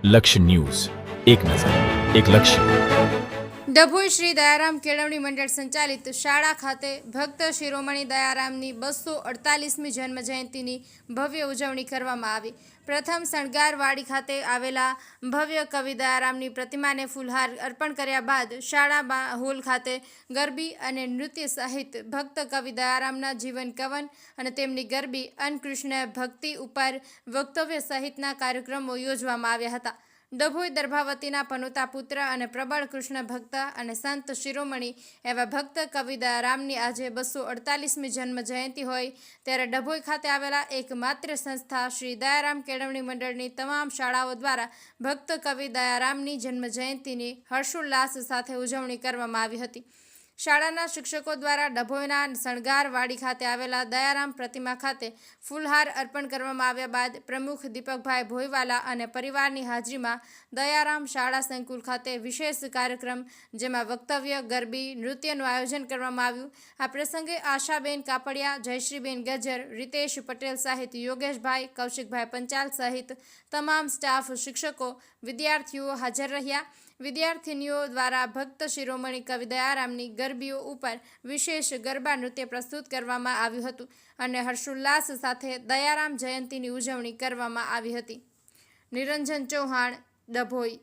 લક્ષ્ય ન્યૂઝ, એક નજર, એક લક્ષ્ય. ડભોઈ શ્રી દયારામ કેળવણી મંડળ સંચાલિત શાળા ખાતે ભક્ત શિરોમણી દયારામની 248મી જન્મ જયંતિની ભવ્ય ઉજવણી કરવામાં આવી. પ્રથમ શણગારવાડી ખાતે આવેલા ભવ્ય કવિ દયારામની પ્રતિમાને ફૂલહાર અર્પણ કર્યા બાદ શાળા હોલ ખાતે ગરબી અને નૃત્ય સહિત ભક્ત કવિ દયારામના જીવન કવન અને તેમની ગરબી અન્નકૃષ્ણ ભક્તિ ઉપર વક્તવ્ય સહિતના કાર્યક્રમો યોજવામાં આવ્યા હતા. ડભોઈ દર્ભાવતીના પનોતા પુત્ર અને પ્રબળ કૃષ્ણ ભક્ત અને સંત શિરોમણી એવા ભક્ત કવિ દયારામની આજે 248મી જન્મ જયંતિ હોય ત્યારે ડભોઈ ખાતે આવેલા એકમાત્ર સંસ્થા શ્રી દયારામ કેળવણી મંડળની તમામ શાળાઓ દ્વારા ભક્ત કવિ દયારામની જન્મ જયંતિની હર્ષોલ્લાસ સાથે ઉજવણી કરવામાં આવી હતી. શાળાના શિક્ષકો દ્વારા ડભોઈના શણગારવાડી ખાતે આવેલા દયારામ પ્રતિમા ખાતે ફૂલહાર અર્પણ કરવામાં આવ્યા બાદ પ્રમુખ દીપકભાઈ ભોયવાલા અને પરિવારની હાજરીમાં દયારામ શાળા સંકુલ ખાતે વિશેષ કાર્યક્રમ જેમાં વક્તવ્ય, ગરબી, નૃત્યનું આયોજન કરવામાં આવ્યું. આ પ્રસંગે આશાબેન કાપડિયા, જયશ્રીબેન ગજ્જર, રીતેશ પટેલ સહિત યોગેશભાઈ, કૌશિકભાઈ પંચાલ સહિત તમામ સ્ટાફ, શિક્ષકો, વિદ્યાર્થીઓ હાજર રહ્યા. વિદ્યાર્થિનીઓ દ્વારા ભક્ત શિરોમણી કવિ દયારામની ગરબીઓ ઉપર વિશેષ ગરબા નૃત્ય પ્રસ્તુત કરવામાં આવ્યું હતું અને હર્ષોલ્લાસ સાથે દયારામ જયંતિની ઉજવણી કરવામાં આવી હતી. નિરંજન ચૌહાણ, ડભોઈ.